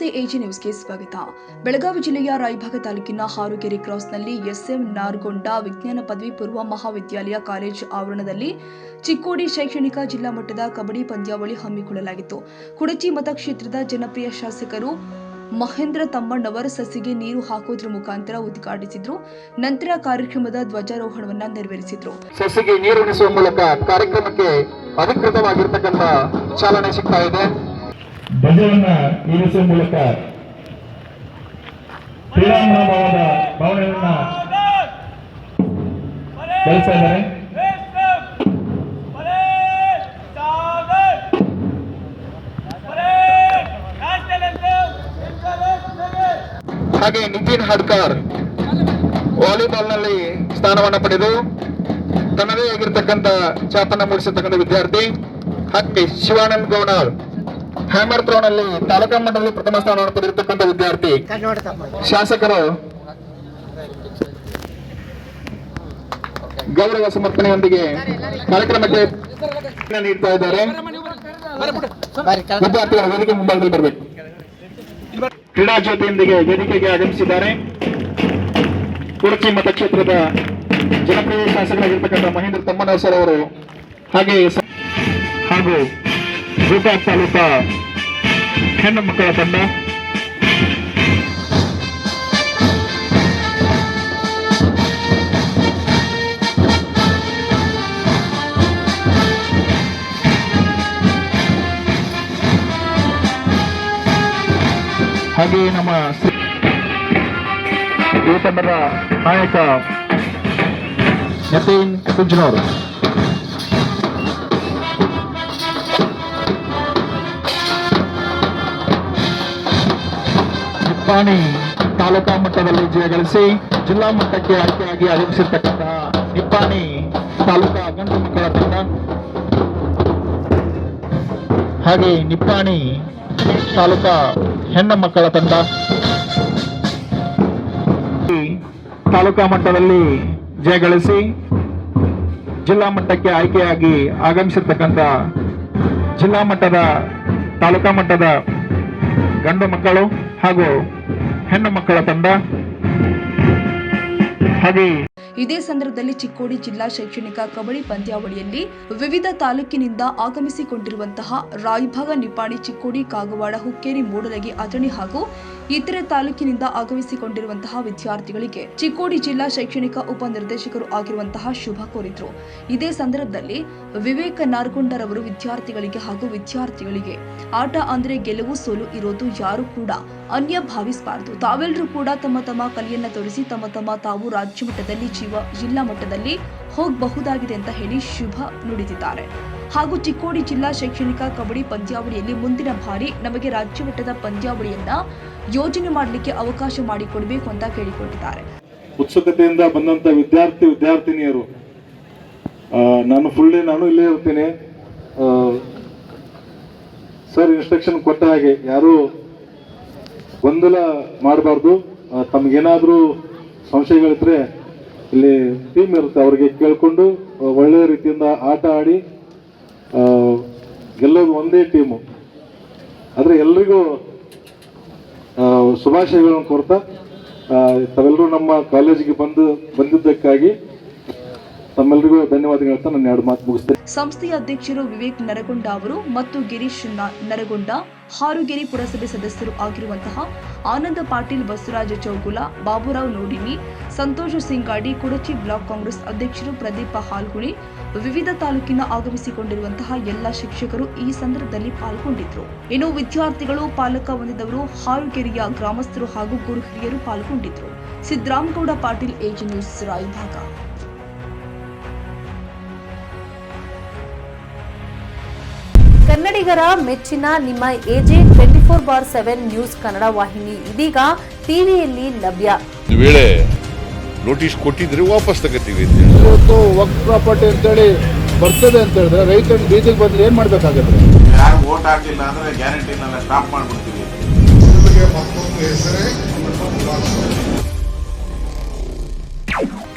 ನಮಸ್ತೆ ಎಜಿ ನ್ಯೂಸ್ಗೆ ಸ್ವಾಗತ. ಬೆಳಗಾವಿ ಜಿಲ್ಲೆಯ ರಾಯಭಾಗ ತಾಲೂಕಿನ ಹಾರುಗೆರೆ ಕ್ರಾಸ್ನಲ್ಲಿ ಎಸ್ಎಂ ನಾರಗೊಂಡ ವಿಜ್ಞಾನ ಪದವಿ ಪೂರ್ವ ಮಹಾವಿದ್ಯಾಲಯ ಕಾಲೇಜು ಆವರಣದಲ್ಲಿ ಚಿಕ್ಕೋಡಿ ಶೈಕ್ಷಣಿಕ ಜಿಲ್ಲಾ ಮಟ್ಟದ ಕಬಡ್ಡಿ ಪಂದ್ಯಾವಳಿ ಹಮ್ಮಿಕೊಳ್ಳಲಾಗಿತ್ತು. ಕುಡಚಿ ಮತಕ್ಷೇತ್ರದ ಜನಪ್ರಿಯ ಶಾಸಕರು ಮಹೇಂದ್ರ ತಮ್ಮಣ್ಣವರ್ ಸಸಿಗೆ ನೀರು ಹಾಕುವುದರ ಮುಖಾಂತರ ಉದ್ಘಾಟಿಸಿದ್ರು. ನಂತರ ಕಾರ್ಯಕ್ರಮದ ಧ್ವಜಾರೋಹಣವನ್ನು ನೆರವೇರಿಸಿದ್ರು. ಸಸಿಗೆ ನೀರುಣಿಸುವ ಮೂಲಕ ಕಾರ್ಯಕ್ರಮಕ್ಕೆ ಅಧಿಕೃತವಾಗಿರ್ತಕ್ಕಂಥ ಚಾಲನೆ ಸಿಗ್ತಾ ಇದೆ. ಧ್ವಜವನ್ನ ಇರಿಸುವ ಮೂಲಕ ಶ್ರೀರಾಮನ ಭಾವನೆಯನ್ನ ಬೆಳೆಸ್ತಾ ಇದ್ದಾರೆ. ಹಾಗೆ ನಿತಿನ್ ಹಡ್ಕರ್ ವಾಲಿಬಾಲ್ನಲ್ಲಿ ಸ್ಥಾನವನ್ನು ಪಡೆದು ತನ್ನದೇ ಆಗಿರ್ತಕ್ಕಂಥ ಛಾಪನ್ನು ಮೂಡಿಸಿರ್ತಕ್ಕಂಥ ವಿದ್ಯಾರ್ಥಿ. ಹಾಗೆ ಶಿವಾನಂದ್ ಗೌಡರ್ ಹ್ಯಾಮರ್ ಥ್ರೋನಲ್ಲಿ ತಾಲೂಕಾ ಮಟ್ಟದಲ್ಲಿ ಪ್ರಥಮ ಸ್ಥಾನವನ್ನು ಪಡೆದಿರತಕ್ಕಂಥ ವಿದ್ಯಾರ್ಥಿ. ಶಾಸಕರು ಗೌರವ ಸಮರ್ಪಣೆಯೊಂದಿಗೆ ಕಾರ್ಯಕ್ರಮಕ್ಕೆ ನೀಡ್ತಾ ಇದ್ದಾರೆ. ವಿದ್ಯಾರ್ಥಿಗಳ ವೇದಿಕೆ ಮುಂಭಾಗದಲ್ಲಿ ಬರಬೇಕು. ಕ್ರೀಡಾ ಜ್ಯೋತಿಯೊಂದಿಗೆ ವೇದಿಕೆಗೆ ಆಗಮಿಸಿದ್ದಾರೆ. ಕುಡಚಿ ಮತಕ್ಷೇತ್ರದ ಜನಪ್ರಿಯ ಶಾಸಕರಾಗಿರ್ತಕ್ಕಂಥ ಮಹೇಂದ್ರ ತಮ್ಮಣ್ಣ ಸರ್ ಅವರು ಹಾಗೂ ಗೋಕಾಕ್ ತಾಲೂಕಾ ಹೆಣ್ಣು ಮಕ್ಕಳ ತಂಡ, ಹಾಗೆ ನಮ್ಮ ಯುವ ತಂಡದ ನಾಯಕ ನಿತಿನ್ ಕುಂಜನವರು, ನಿಪ್ಪಾಣಿ ತಾಲೂಕಾ ಮಟ್ಟದಲ್ಲಿ ಜಯಗಳಿಸಿ ಜಿಲ್ಲಾ ಮಟ್ಟಕ್ಕೆ ಆಯ್ಕೆಯಾಗಿ ಆಗಮಿಸಿರ್ತಕ್ಕಂತಹ ನಿಪ್ಪಾಣಿ ತಾಲೂಕಾ ಗಂಡು ಮಕ್ಕಳ ತಂಡ, ಹಾಗೆ ನಿಪ್ಪಾಣಿ ತಾಲೂಕಾ ಹೆಣ್ಣು ಮಕ್ಕಳ ತಂಡ, ತಾಲೂಕಾ ಮಟ್ಟದಲ್ಲಿ ಜಯಗಳಿಸಿ ಜಿಲ್ಲಾ ಮಟ್ಟಕ್ಕೆ ಆಯ್ಕೆಯಾಗಿ ಆಗಮಿಸಿರ್ತಕ್ಕಂಥ ಜಿಲ್ಲಾ ಮಟ್ಟದ ತಾಲೂಕಾ ಮಟ್ಟದ ಗಂಡು ಮಕ್ಕಳು ಹಾಗೂ ಹೆಣ್ಣು ಮಕ್ಕಳ ತಂಡ. ಹಾಗೆ ಇದೇ ಸಂದರ್ಭದಲ್ಲಿ ಚಿಕ್ಕೋಡಿ ಜಿಲ್ಲಾ ಶೈಕ್ಷಣಿಕ ಕಬಡ್ಡಿ ಪಂದ್ಯಾವಳಿಯಲ್ಲಿ ವಿವಿಧ ತಾಲೂಕಿನಿಂದ ಆಗಮಿಸಿಕೊಂಡಿರುವಂತಹ ರಾಯಭಾಗ, ನಿಪ್ಪಾಣಿ, ಚಿಕ್ಕೋಡಿ, ಕಾಗವಾಡ, ಹುಕ್ಕೇರಿ, ಮೂಡಲಗಿ, ಅಥಣಿ ಹಾಗೂ ಇತರೆ ತಾಲೂಕಿನಿಂದ ಆಗಮಿಸಿಕೊಂಡಿರುವಂತಹ ವಿದ್ಯಾರ್ಥಿಗಳಿಗೆ ಚಿಕ್ಕೋಡಿ ಜಿಲ್ಲಾ ಶೈಕ್ಷಣಿಕ ಉಪನಿರ್ದೇಶಕರು ಆಗಿರುವಂತಹ ಶುಭ ಕೋರಿದ್ರು. ಇದೇ ಸಂದರ್ಭದಲ್ಲಿ ವಿವೇಕ ನಾರಗೊಂಡರವರು ವಿದ್ಯಾರ್ಥಿಗಳಿಗೆ ಹಾಗೂ ವಿದ್ಯಾರ್ಥಿಗಳಿಗೆ ಆಟ ಅಂದ್ರೆ ಗೆಲುವು ಸೋಲು ಇರೋದು ಯಾರು ಕೂಡ ಅನ್ಯ ಭಾವಿಸಬಾರದು. ತಾವೆಲ್ಲರೂ ಕೂಡ ತಮ್ಮ ತಮ್ಮ ಕಲೆಯನ್ನ ತೋರಿಸಿ ತಮ್ಮ ತಾವು ರಾಜ್ಯ ಮಟ್ಟದಲ್ಲಿ ಜಿಲ್ಲಾ ಮಟ್ಟದಲ್ಲಿ ಹೋಗಬಹುದಾಗಿದೆ ಅಂತ ಹೇಳಿ ಶುಭ ನುಡಿದಿದ್ದಾರೆ. ಹಾಗೂ ಚಿಕ್ಕೋಡಿ ಜಿಲ್ಲಾ ಶೈಕ್ಷಣಿಕ ಕಬಡ್ಡಿ ಪಂದ್ಯಾವಳಿಯಲ್ಲಿ ಮುಂದಿನ ಬಾರಿ ನಮಗೆ ರಾಜ್ಯ ಮಟ್ಟದ ಪಂದ್ಯಾವಳಿಯನ್ನ ಯೋಜನೆ ಮಾಡಲಿಕ್ಕೆ ಅವಕಾಶ ಮಾಡಿಕೊಡಬೇಕು ಅಂತ ಕೇಳಿಕೊಂಡಿದ್ದಾರೆ. ಉತ್ಸುಕತೆಯಿಂದ ಬಂದಂತ ವಿದ್ಯಾರ್ಥಿನಿಯರು, ನಾನು ಇಲ್ಲೇ ಇರ್ತೀನಿ ಸರ್, ಇನ್ಸ್ಟ್ರಕ್ಷನ್ ಕೊಟ್ಟ ಹಾಗೆ ಯಾರು ಗೊಂದಲ ಮಾಡಬಾರ್ದು. ತಮಗೇನಾದ್ರೂ ಸಂಶಯಗಳಿದ್ರೆ ಇಲ್ಲಿ ಟೀಮ್ ಇರುತ್ತೆ, ಅವ್ರಿಗೆ ಕೇಳ್ಕೊಂಡು ಒಳ್ಳೆಯ ರೀತಿಯಿಂದ ಆಟ ಆಡಿ ಗೆಲ್ಲೋದು ಒಂದೇ ಟೀಮು. ಆದರೆ ಎಲ್ರಿಗೂ ಶುಭಾಶಯಗಳನ್ನು ಕೋರ್ತಾ ತಾವೆಲ್ಲರೂ ನಮ್ಮ ಕಾಲೇಜಿಗೆ ಬಂದಿದ್ದಕ್ಕಾಗಿ ತಮ್ಮೆಲ್ಲರಿಗೂ ಧನ್ಯವಾದಗಳು ಹೇಳ್ತಾ ನನ್ನ 2 ಮಾತು ಮುಗಿಸ್ತೇನೆ. ಸಂಸ್ಥೆಯ ಅಧ್ಯಕ್ಷರು ವಿವೇಕ್ ನರಗೊಂಡ ಅವರು ಮತ್ತು ಗಿರೀಶ್ ನರಗೊಂಡ, ಹಾರುಗೆರೆ ಪುರಸಭೆ ಸದಸ್ಯರು ಆಗಿರುವಂತಹ ಆನಂದ ಪಾಟೀಲ್, ಬಸವರಾಜ ಚೌಗುಲ, ಬಾಬುರಾವ್ ನೋಡಿನಿ, ಸಂತೋಷ ಸಿಂಗಾಡಿ, ಕುಡಚಿ ಬ್ಲಾಕ್ ಕಾಂಗ್ರೆಸ್ ಅಧ್ಯಕ್ಷರು ಪ್ರದೀಪ ಹಾಲ್ಗುಣಿ, ವಿವಿಧ ತಾಲೂಕಿನ ಆಗಮಿಸಿಕೊಂಡಿರುವಂತಹ ಎಲ್ಲ ಶಿಕ್ಷಕರು ಈ ಸಂದರ್ಭದಲ್ಲಿ ಪಾಲ್ಗೊಂಡಿದ್ರು. ಇನ್ನು ವಿದ್ಯಾರ್ಥಿಗಳು, ಪಾಲಕ ಹೊಂದಿದವರು, ಹಾರುಗೆರೆಯ ಗ್ರಾಮಸ್ಥರು ಹಾಗೂ ಗುರು ಹಿರಿಯರು ಪಾಲ್ಗೊಂಡಿದ್ರು. Siddaramagouda Patil, AG news, Raybag. ಕನ್ನಡಿಗರ ಮೆಚ್ಚಿನ ನಿಮ್ಮ ಎಜೆ 24/7 ನ್ಯೂಸ್ ಕನ್ನಡ ವಾಹಿನಿ ಇದೀಗ ಟಿವಿಯಲ್ಲಿ ಲಭ್ಯ. ವೇಳೆ ನೋಟಿಸ್ ಕೊಟ್ಟಿದ್ರೆ ವಾಪಸ್ ತಗೋತೀವಿ. ಇವತ್ತು ವಕ್ಫ್ ಪ್ರಾಪರ್ಟಿ ಅಂತೇಳಿ ಬರ್ತದೆ ಅಂತ ಹೇಳಿದ್ರೆ ರೈತರು ಬೀದಿಗೆ ಬಂದ್ರೆ ಏನ್ ಮಾಡ್ಬೇಕಾಗುತ್ತೆ? ಯಾರು ವೋಟ್ ಹಾಕಿಲ್ಲ ಅಂದ್ರೆ ಗ್ಯಾರಂಟಿನೆಲ್ಲ ಸ್ಟಾಪ್ ಮಾಡ್ಬಿಡ್ತೀವಿ.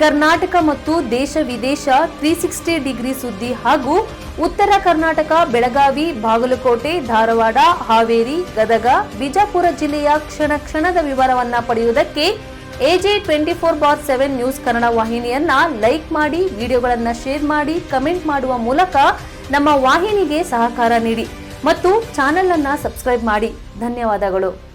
ಕರ್ನಾಟಕ ಮತ್ತು ದೇಶ ವಿದೇಶ 360 ಡಿಗ್ರಿ ಸುದ್ದಿ ಹಾಗೂ ಉತ್ತರ ಕರ್ನಾಟಕ ಬೆಳಗಾವಿ, ಬಾಗಲಕೋಟೆ, ಧಾರವಾಡ, ಹಾವೇರಿ, ಗದಗ, ಬಿಜಾಪುರ ಜಿಲ್ಲೆಯ ಕ್ಷಣ ಕ್ಷಣದ ವಿವರವನ್ನ ಪಡೆಯುವುದಕ್ಕೆ AJ 24/7 ನ್ಯೂಸ್ ಕನ್ನಡ ವಾಹಿನಿಯನ್ನ ಲೈಕ್ ಮಾಡಿ, ವಿಡಿಯೋಗಳನ್ನ ಶೇರ್ ಮಾಡಿ, ಕಮೆಂಟ್ ಮಾಡುವ ಮೂಲಕ ನಮ್ಮ ವಾಹಿನಿಗೆ ಸಹಕಾರ ನೀಡಿ ಮತ್ತು ಚಾನೆಲ್ ಅನ್ನ ಸಬ್ಸ್ಕ್ರೈಬ್ ಮಾಡಿ. ಧನ್ಯವಾದಗಳು.